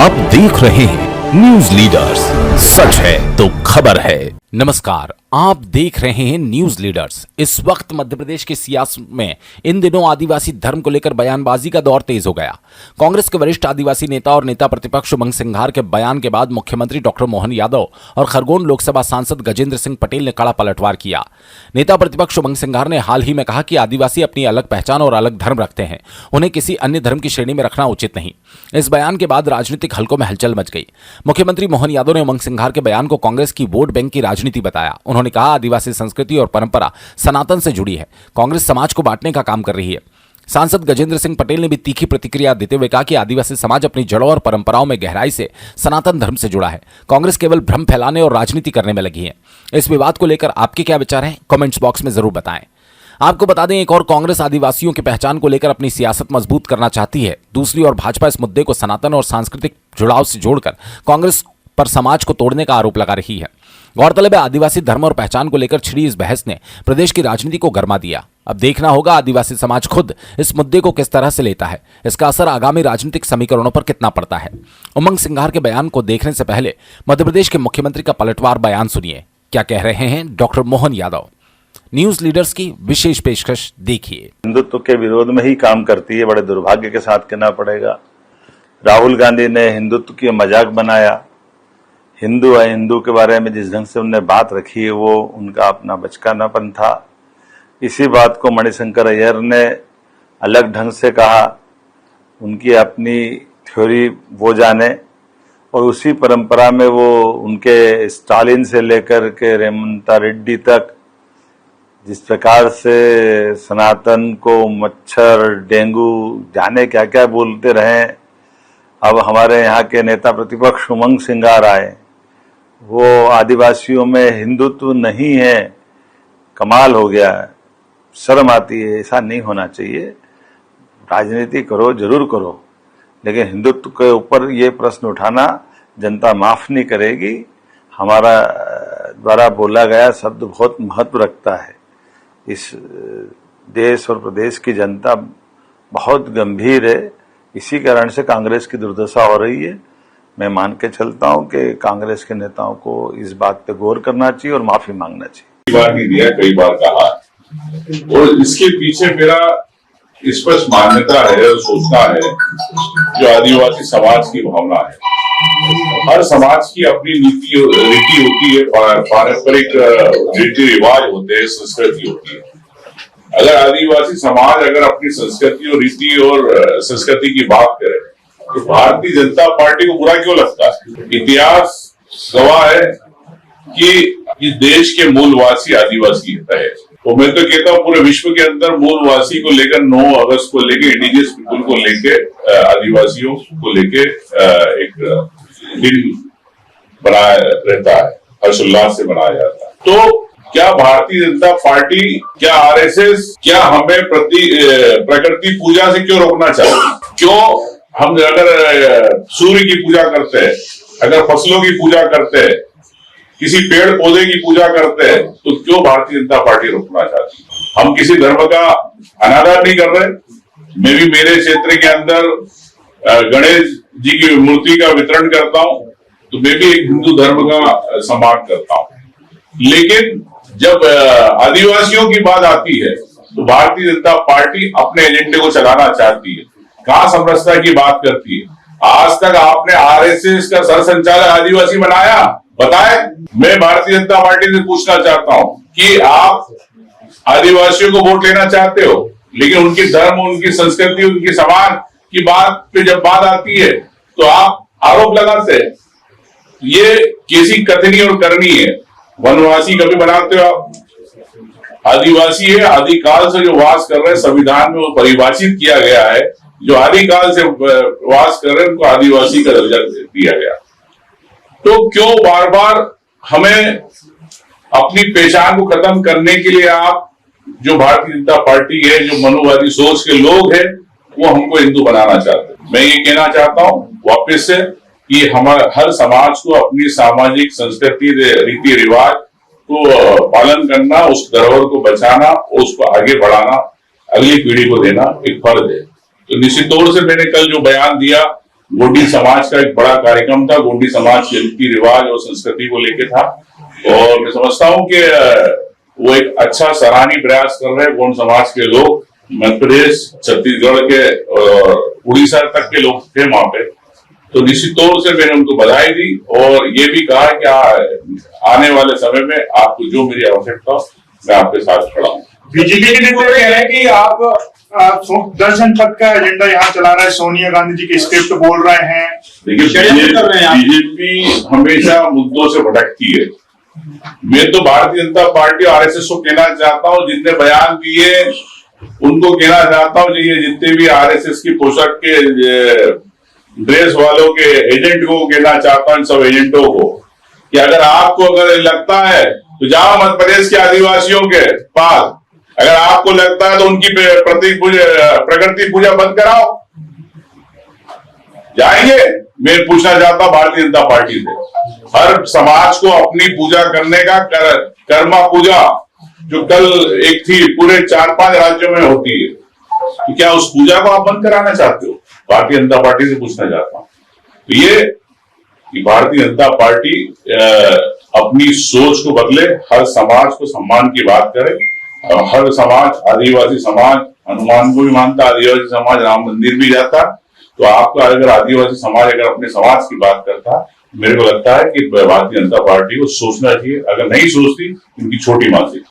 आप देख रहे हैं न्यूज लीडर्स, सच है तो खबर है। नमस्कार, आप देख रहे हैं न्यूज लीडर्स। इस वक्त मध्य प्रदेश की सियासत में इन दिनों आदिवासी धर्म को लेकर बयानबाजी का दौर तेज हो गया। कांग्रेस के वरिष्ठ आदिवासी नेता और नेता प्रतिपक्ष उमंग सिंघार के बयान के बाद मुख्यमंत्री डॉक्टर मोहन यादव और खरगोन लोकसभा सांसद गजेंद्र सिंह पटेल ने कड़ा पलटवार किया। नेता प्रतिपक्ष उमंग सिंघार ने हाल ही में कहा कि आदिवासी अपनी अलग पहचान और अलग धर्म रखते हैं, उन्हें किसी अन्य धर्म की श्रेणी में रखना उचित नहीं। इस बयान के बाद राजनीतिक हलकों में हलचल मच गई। मुख्यमंत्री मोहन यादव ने उमंग सिंघार के बयान को कांग्रेस की वोट बैंक की राजनीति बताया। उन्होंने कहा, आदिवासी संस्कृति और परंपरा सनातन से जुड़ी है, कांग्रेस समाज को बांटने का काम कर रही है। सांसद गजेंद्र सिंह पटेल ने भी तीखी प्रतिक्रिया देते हुए कहा कि आदिवासी समाज अपनी जड़ों और परंपराओं में गहराई से सनातन धर्म से जुड़ा है, कांग्रेस केवल भ्रम फैलाने और राजनीति करने में लगी है। इस विवाद को लेकर आपके क्या विचार हैं, कमेंट्स बॉक्स में जरूर बताएं। आपको बता दें, एक और कांग्रेस आदिवासियों की पहचान को लेकर अपनी सियासत मजबूत करना चाहती है, दूसरी ओर भाजपा इस मुद्दे को सनातन और सांस्कृतिक जुड़ाव से जोड़कर कांग्रेस पर समाज को तोड़ने का आरोप लगा रही है। गौरतलब है, आदिवासी धर्म और पहचान को लेकर छिड़ी इस बहस ने प्रदेश की राजनीति को गरमा दिया। अब देखना होगा आदिवासी समाज खुद इस मुद्दे को किस तरह से लेता है, इसका असर आगामी राजनीतिक समीकरणों पर कितना पड़ता है। उमंग सिंघार के बयान को देखने से पहले मध्य प्रदेश के मुख्यमंत्री का पलटवार बयान सुनिए। क्या कह रहे हैं doctor Mohan Yadav. News leaders की विशेष पेशकश देखिए। हिंदुत्व के विरोध में ही काम करती है, बड़े दुर्भाग्य के साथ कहना पड़ेगा। राहुल गांधी ने हिंदुत्व की मजाक बनाया। हिंदू अहिंदू के बारे में जिस ढंग से उन्होंने बात रखी है, वो उनका अपना बचकानापन था। इसी बात को मणिशंकर अय्यर ने अलग ढंग से कहा, उनकी अपनी थ्योरी वो जाने, और उसी परंपरा में वो उनके स्टालिन से लेकर के रेवंत रेड्डी तक जिस प्रकार से सनातन को मच्छर, डेंगू, जाने क्या क्या बोलते रहे। अब हमारे यहाँ के नेता प्रतिपक्ष उमंग सिंघार आए, वो आदिवासियों में हिंदुत्व नहीं है, कमाल हो गया है, शर्म आती है। ऐसा नहीं होना चाहिए। राजनीति करो, जरूर करो, लेकिन हिंदुत्व के ऊपर ये प्रश्न उठाना जनता माफ नहीं करेगी। हमारा द्वारा बोला गया शब्द बहुत महत्व रखता है। इस देश और प्रदेश की जनता बहुत गंभीर है, इसी कारण से कांग्रेस की दुर्दशा हो रही है। मैं मान के चलता हूं कि कांग्रेस के नेताओं को इस बात पे गौर करना चाहिए और माफी मांगना चाहिए। कई बार नहीं दिया, कई बार कहा, और इसके पीछे मेरा स्पष्ट मान्यता है और सोचना है, जो आदिवासी समाज की भावना है। हर समाज की अपनी रीति होती है, पारंपरिक रीति रिवाज होते हैं, संस्कृति होती है। अगर आदिवासी समाज अगर अपनी संस्कृति और रीति और संस्कृति की बात करे तो भारतीय जनता पार्टी को बुरा क्यों लगता है? इतिहास गवाह है कि इस देश के मूलवासी आदिवासी है। तो मैं तो कहता हूँ पूरे विश्व के अंदर मूलवासी को लेकर 9 अगस्त को लेकर इंडिजियस पीपुल को लेकर आदिवासियों को लेकर एक दिन बनाया रहता है, हर्षोल्लास से बनाया जाता है। तो क्या भारतीय जनता पार्टी, क्या आरएसएस, क्या हमें प्रकृति पूजा से क्यों रोकना चाहती? क्यों हम अगर सूर्य की पूजा करते हैं, अगर फसलों की पूजा करते हैं, किसी पेड़ पौधे की पूजा करते हैं, तो क्यों भारतीय जनता पार्टी रोकना चाहती है? हम किसी धर्म का अनादर नहीं कर रहे। मैं भी मेरे क्षेत्र के अंदर गणेश जी की मूर्ति का वितरण करता हूं, तो मैं भी एक हिंदू धर्म का सम्मान करता हूं। लेकिन जब आदिवासियों की बात आती है तो भारतीय जनता पार्टी अपने एजेंडे को चलाना चाहती है, कहां समरसता की बात करती है। आज तक आपने आरएसएस का सरसंचालक आदिवासी बनाया? बताए। मैं भारतीय जनता पार्टी से पूछना चाहता हूं कि आप आदिवासियों को वोट लेना चाहते हो, लेकिन उनके धर्म, उनकी संस्कृति, उनकी समाज की बात पे जब बात आती है तो आप आरोप लगाते हैं। ये कैसी कथनी और करनी है? वनवासी कभी बनाते हो आप? आदिवासी है, आदिकाल से जो वास कर रहे हैं, संविधान में वो परिभाषित किया गया है, जो आदिकाल से वास कर रहे हैं उनको आदिवासी का दर्जा दिया गया। तो क्यों बार बार हमें अपनी पहचान को खत्म करने के लिए आप, जो भारतीय जनता पार्टी है, जो मनुवादी सोच के लोग हैं, वो हमको हिंदू बनाना चाहते हैं? मैं ये कहना चाहता हूं वापस से कि हमारे हर समाज को अपनी सामाजिक संस्कृति, रीति रिवाज को पालन करना, उस धरोहर को बचाना, उसको आगे बढ़ाना, अगली पीढ़ी को देना एक फर्ज है। तो निश्चित तौर से मैंने कल जो बयान दिया गोंडी समाज का एक बड़ा कार्यक्रम था। गोंडी समाज के रीति रिवाज और संस्कृति को लेके था, और मैं समझता हूं कि वो एक अच्छा सराहनीय प्रयास कर रहे हैं। गोंड समाज के लोग मध्य प्रदेश, छत्तीसगढ़ के और उड़ीसा तक के लोग थे वहां पे, तो निश्चित तौर से मैंने उनको बधाई दी और ये भी कहा कि आने वाले समय में आपको जो मेरी आवश्यकता हो मैं आपके साथ खड़ा हूँ। बीजेपी के नेता कह रहे हैं कि आप दर्शन पथ का एजेंडा यहाँ चला रहे हैं, सोनिया गांधी जी की स्क्रिप्ट बोल रहे हैं। देखिए, बीजेपी हमेशा मुद्दों से भटकती है। मैं तो भारतीय जनता पार्टी और आरएसएस को कहना चाहता हूँ, जितने बयान दिए उनको कहना चाहता हूँ, ये जितने भी आरएसएस की पोशाक के ड्रेस वालों के एजेंट को कहना चाहता हूँ, इन सब एजेंटों को, कि अगर लगता है तो जाओ मध्य प्रदेश के आदिवासियों के पास, अगर आपको लगता है तो उनकी प्रकृति पूजा बंद कराओ, जाएंगे। मैं पूछना चाहता हूं भारतीय जनता पार्टी से, हर समाज को अपनी पूजा करने का कर्मा पूजा जो कल एक थी पूरे 4-5 राज्यों में होती है, तो क्या उस पूजा को आप बंद कराना चाहते हो? भारतीय जनता पार्टी से पूछना चाहता हूं। तो ये कि भारतीय जनता पार्टी अपनी सोच को बदले, हर समाज को सम्मान की बात करे। हर समाज, आदिवासी समाज हनुमान को भी मानता, आदिवासी समाज राम मंदिर भी जाता, तो आपका अगर आदिवासी समाज अगर अपने समाज की बात करता, मेरे को लगता है कि भारतीय जनता पार्टी को सोचना चाहिए। अगर नहीं सोचती, इनकी छोटी मानसिकता।